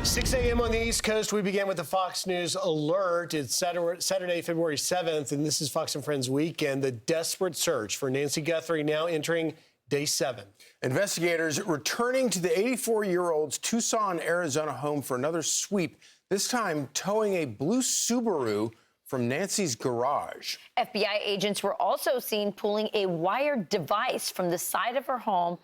6 a.m. on the East Coast. We begin with the Fox News alert. It's Saturday, February 7th, and this is Fox and Friends Weekend. The desperate search for Nancy Guthrie now entering day 7. Investigators returning to the 84-year-old's Tucson, Arizona home for another sweep, this time towing a blue Subaru from Nancy's garage. FBI agents were also seen pulling a wired device from the side of her home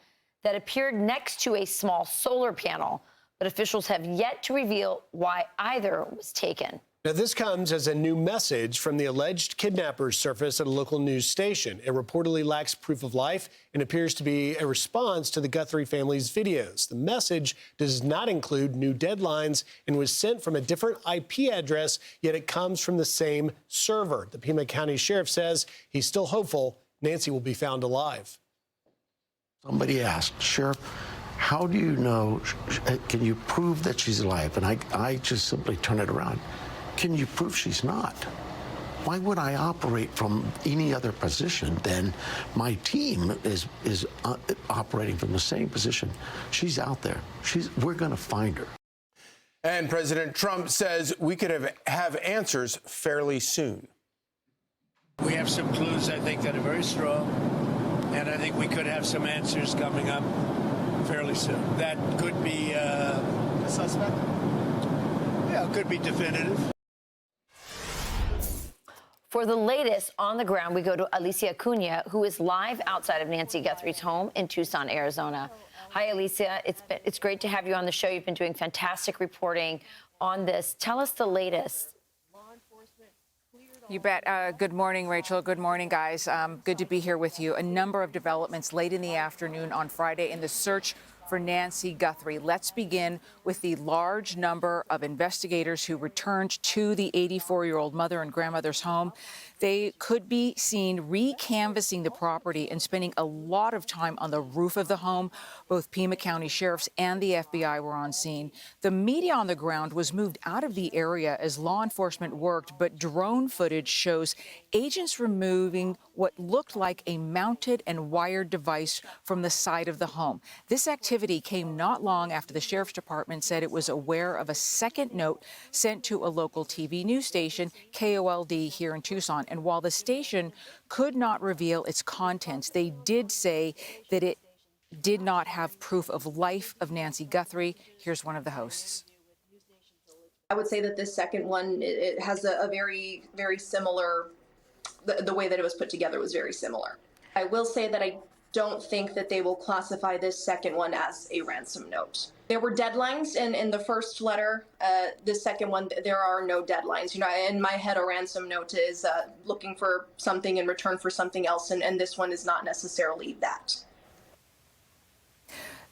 that appeared next to a small solar panel. But officials have yet to reveal why either was taken. Now, this comes as a new message from the alleged kidnappers surfaced at a local news station. It reportedly lacks proof of life and appears to be a response to the Guthrie family's videos. The message does not include new deadlines and was sent from a different IP address, yet it comes from the same server. The Pima County Sheriff says he's still hopeful Nancy will be found alive. Somebody asked, Sheriff, how do you know, can you prove that she's alive? And I just simply turn it around. Can you prove she's not? Why would I operate from any other position than my team is operating from the same position? She's out there. We're going to find her. And President Trump says we could have answers fairly soon. We have some clues, I think, that are very strong, and I think we could have some answers coming up fairly soon. That could be a suspect? Yeah, it could be definitive. For the latest on the ground, we go to Alicia Acuna, who is live outside of Nancy Guthrie's home in Tucson, Arizona. Hi, Alicia. It's great to have you on the show. You've been doing fantastic reporting on this. Tell us the latest. You bet. Good morning, Rachel. Good morning, guys. Good to be here with you. A number of developments late in the afternoon on Friday in the search for Nancy Guthrie. Let's begin with the large number of investigators who returned to the 84-year-old mother and grandmother's home. They could be seen re-canvassing the property and spending a lot of time on the roof of the home. Both Pima County sheriffs and the FBI were on scene. The media on the ground was moved out of the area as law enforcement worked, but drone footage shows agents removing what looked like a mounted and wired device from the side of the home. This activity came not long after the sheriff's department said it was aware of a second note sent to a local TV news station, KOLD, here in Tucson. And while the station could not reveal its contents, they did say that it did not have proof of life of Nancy Guthrie. Here's one of the hosts. I would say that this second one, it has a very, very similar, the way that it was put together was very similar. I will say that I don't think that they will classify this second one as a ransom note. There were deadlines in the first letter. The second one, there are no deadlines. You know, in my head, a ransom note is looking for something in return for something else, and this one is not necessarily that.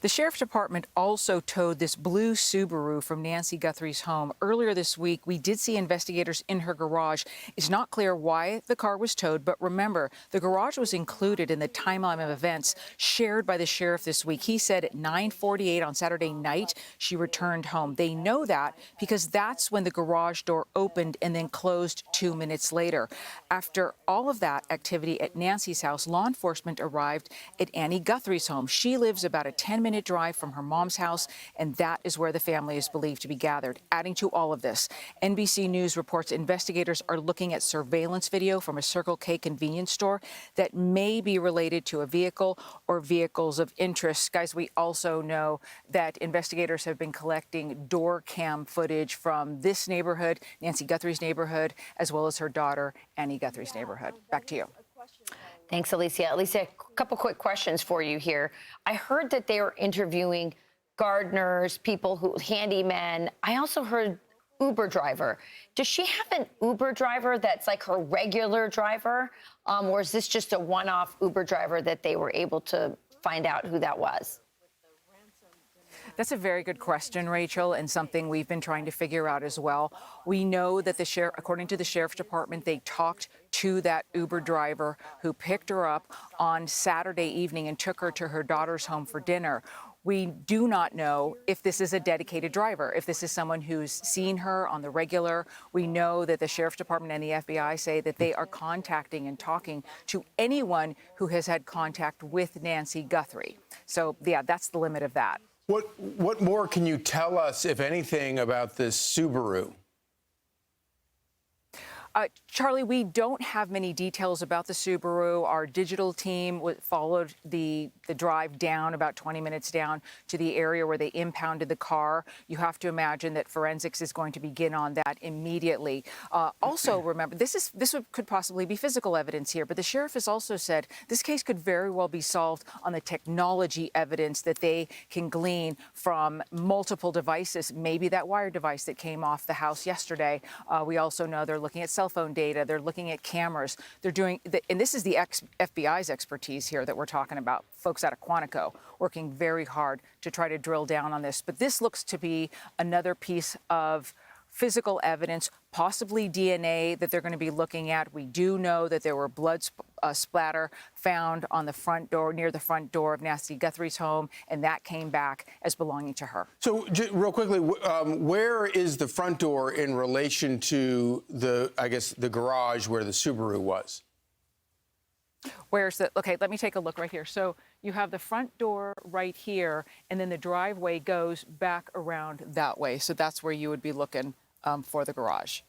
The sheriff's department also towed this blue Subaru from Nancy Guthrie's home. Earlier this week, we did see investigators in her garage. It's not clear why the car was towed, but remember, the garage was included in the timeline of events shared by the sheriff this week. He said at 9:48 on Saturday night, she returned home. They know that because that's when the garage door opened and then closed 2 minutes later. After all of that activity at Nancy's house, law enforcement arrived at Annie Guthrie's home. She lives about a 10-minute drive from her mom's house, and that is where the family is believed to be gathered. Adding to all of this, NBC News reports investigators are looking at surveillance video from a Circle K convenience store that may be related to a vehicle or vehicles of interest. Guys, we also know that investigators have been collecting door cam footage from this neighborhood, Nancy Guthrie's neighborhood, as well as her daughter, Annie Guthrie's neighborhood. Back to you. Thanks, Alicia. Alicia, a couple quick questions for you here. I heard that they were interviewing gardeners, handymen. I also heard Uber driver. Does she have an Uber driver that's like her regular driver? Or is this just a one-off Uber driver that they were able to find out who that was? That's a very good question, Rachel, and something we've been trying to figure out as well. We know that according to the sheriff's department, they talked to that Uber driver who picked her up on Saturday evening and took her to her daughter's home for dinner. We do not know if this is a dedicated driver, if this is someone who's seen her on the regular. We know that the sheriff's department and the FBI say that they are contacting and talking to anyone who has had contact with Nancy Guthrie. So, yeah, that's the limit of that. What more can you tell us, if anything, about this Subaru? Charlie, we don't have many details about the Subaru. Our digital team followed the drive down, about 20 minutes down, to the area where they impounded the car. You have to imagine that forensics is going to begin on that immediately. Also, remember, could possibly be physical evidence here, but the sheriff has also said this case could very well be solved on the technology evidence that they can glean from multiple devices, maybe that wire device that came off the house yesterday. We also know they're looking at cell phone data. They're looking at cameras. They're doing, and this is the FBI's expertise here that we're talking about, folks out of Quantico working very hard to try to drill down on this. But this looks to be another piece of physical evidence, possibly DNA that they're going to be looking at. We do know that there were blood splatter found on the front door, near the front door of Nancy Guthrie's home, and that came back as belonging to her. So, real quickly, where is the front door in relation to the garage where the Subaru was? Okay, let me take a look right here. So you have the front door right here, and then the driveway goes back around that way. So that's where you would be looking for the garage.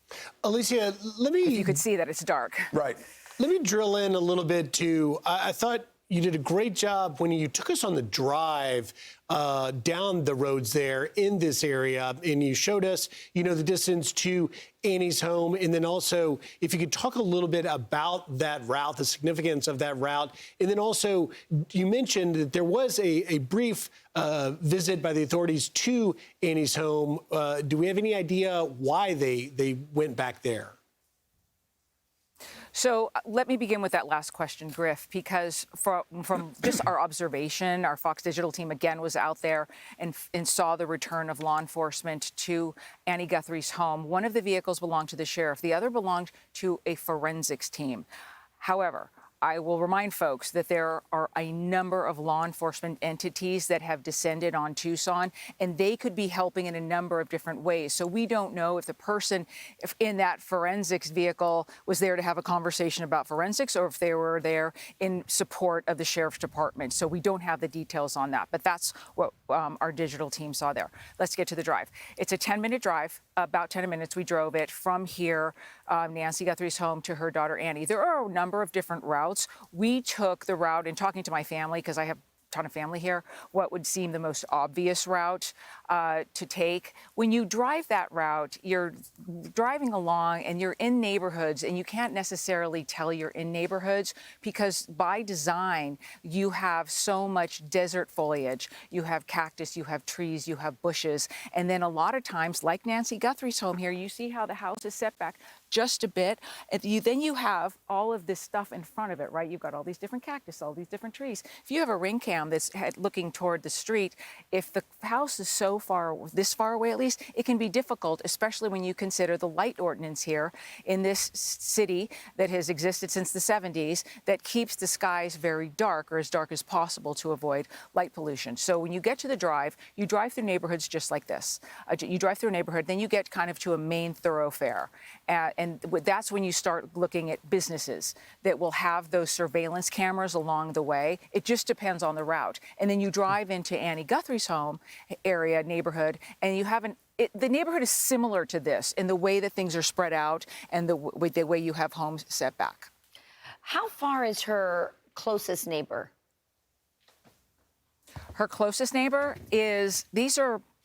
Alicia, if you could see that it's dark. Right. Let me drill in a little bit to, I thought you did a great job when you took us on the drive down the roads there in this area, and you showed us, the distance to Annie's home, and then also if you could talk a little bit about that route, the significance of that route, and then also you mentioned that there was a brief visit by the authorities to Annie's home. Do we have any idea why they went back there? So let me begin with that last question, Griff, because from just our observation, our Fox Digital team again was out there and saw the return of law enforcement to Annie Guthrie's home. One of the vehicles belonged to the sheriff. The other belonged to a forensics team. However, I will remind folks that there are a number of law enforcement entities that have descended on Tucson, and they could be helping in a number of different ways. So we don't know if the person in that forensics vehicle was there to have a conversation about forensics or if they were there in support of the sheriff's department. So we don't have the details on that, but that's what our digital team saw there. Let's get to the drive. It's a 10-minute drive, about 10 minutes. We drove it from here, Nancy Guthrie's home, to her daughter Annie. There are a number of different routes. We took the route, in talking to my family, because I have a ton of family here, what would seem the most obvious route to take. When you drive that route, you're driving along and you're in neighborhoods, and you can't necessarily tell you're in neighborhoods because by design, you have so much desert foliage. You have cactus, you have trees, you have bushes. And then a lot of times, like Nancy Guthrie's home here, you see how the house is set back just a bit. And then you have all of this stuff in front of it, right? You've got all these different cactus, all these different trees. If you have a ring cam that's looking toward the street, if the house is so far, this far away at least, it can be difficult, especially when you consider the light ordinance here in this city that has existed since the 70s that keeps the skies very dark, or as dark as possible, to avoid light pollution. So when you get to the drive, you drive through neighborhoods just like this. You drive through a neighborhood, then you get kind of to a main thoroughfare. And that's when you start looking at businesses that will have those surveillance cameras along the way. It just depends on the route. And then you drive into Annie Guthrie's home area, neighborhood, and you have the neighborhood is similar to this in the way that things are spread out and the way you have homes set back. How far is her closest neighbor? Her closest neighbor is,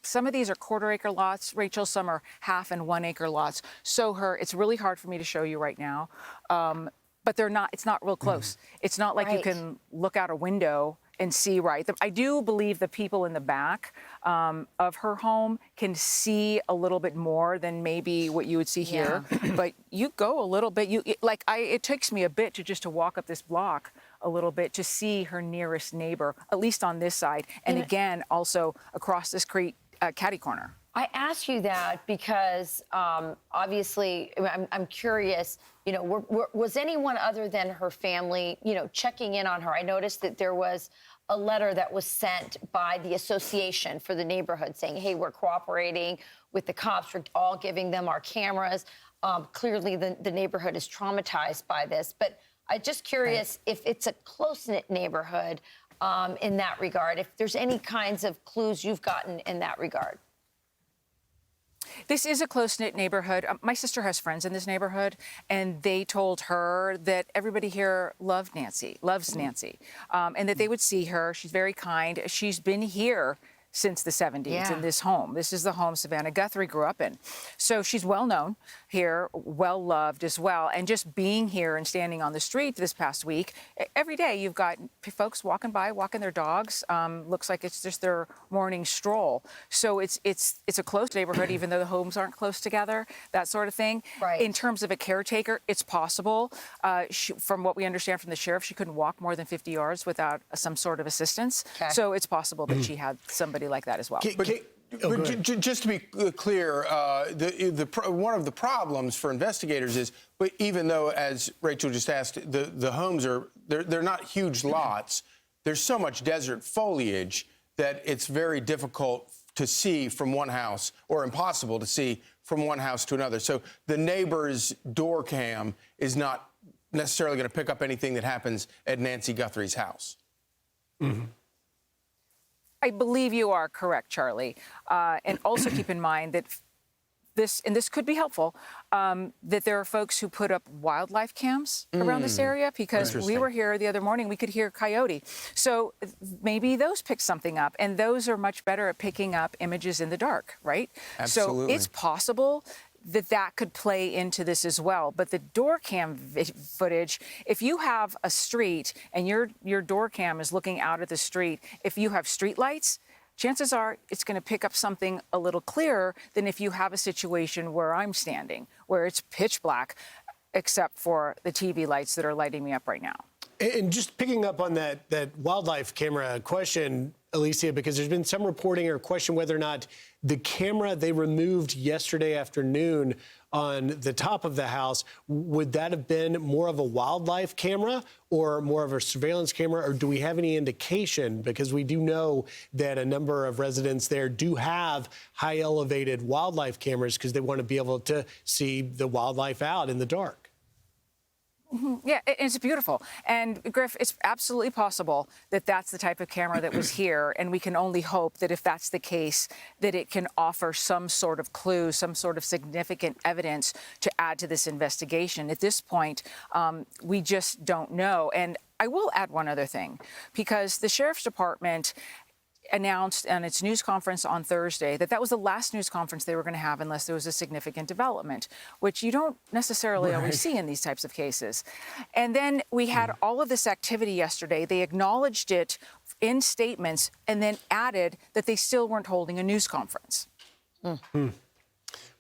some of these are quarter-acre lots, Rachel. Some are half and 1 acre lots. So it's really hard for me to show you right now, but it's not real close. It's not like you can look out a window and see right. I do believe the people in the back of her home can see a little bit more than maybe what you would see here. But you go a little bit. It takes me a bit to walk up this block a little bit to see her nearest neighbor, at least on this side, and again also across this creek, catty corner. I asked you that because obviously I'm curious, was anyone other than her family, checking in on her? I noticed that there was a letter that was sent by the association for the neighborhood saying, hey, we're cooperating with the cops, we're all giving them our cameras. Clearly the neighborhood is traumatized by this, but I'm just curious if it's a close-knit neighborhood, in that regard, if there's any kinds of clues you've gotten in that regard. This is a close-knit neighborhood. My sister has friends in this neighborhood, and they told her that everybody here loves Nancy, and that they would see her. She's very kind. She's been here since the 70s in this home. This is the home Savannah Guthrie grew up in. So she's well known here, well loved as well. And just being here and standing on the street this past week, every day you've got folks walking by, walking their dogs. Looks like it's just their morning stroll. So it's a close neighborhood, even though the homes aren't close together, that sort of thing. Right. In terms of a caretaker, it's possible. From what we understand from the sheriff, she couldn't walk more than 50 yards without some sort of assistance. Okay. So it's possible that she had somebody like that as well. Just to be clear, one of the problems for investigators is, but even though, as Rachel just asked, the homes they're not huge lots. There's so much desert foliage that it's very difficult to see from one house, or impossible to see from one house to another. So the neighbor's door cam is not necessarily going to pick up anything that happens at Nancy Guthrie's house. Mm-hmm. I believe you are correct, Charlie. And also keep in mind that this could be helpful, that there are folks who put up wildlife cams around this area, because we were here the other morning, we could hear coyote. So maybe those pick something up, and those are much better at picking up images in the dark, right? Absolutely. So it's possible that could play into this as well. But the door cam footage, if you have a street and your door cam is looking out at the street, if you have street lights, chances are it's going to pick up something a little clearer than if you have a situation where I'm standing, where it's pitch black, except for the TV lights that are lighting me up right now. And just picking up on that wildlife camera question, Alicia, because there's been some reporting or question whether or not the camera they removed yesterday afternoon on the top of the house, would that have been more of a wildlife camera or more of a surveillance camera, or do we have any indication? Because we do know that a number of residents there do have high elevated wildlife cameras because they want to be able to see the wildlife out in the dark. Yeah, it's beautiful. And Griff, it's absolutely possible that that's the type of camera that was here. And we can only hope that if that's the case, that it can offer some sort of clue, some sort of significant evidence to add to this investigation. At this point, we just don't know. And I will add one other thing, because the Sheriff's Department announced on its news conference on Thursday that was the last news conference they were going to have unless there was a significant development, which you don't necessarily always see in these types of cases. And then we had all of this activity yesterday. They acknowledged it in statements and then added that they still weren't holding a news conference.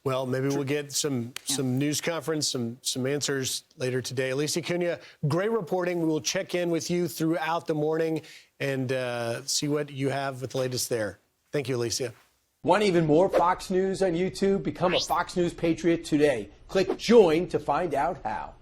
Well, maybe we'll get some news conference, some answers later today. Alicia Acuna, great reporting. We will check in with you throughout the morning and see what you have with the latest there. Thank you, Alicia. Want even more Fox News on YouTube? Become a Fox News Patriot today. Click join to find out how.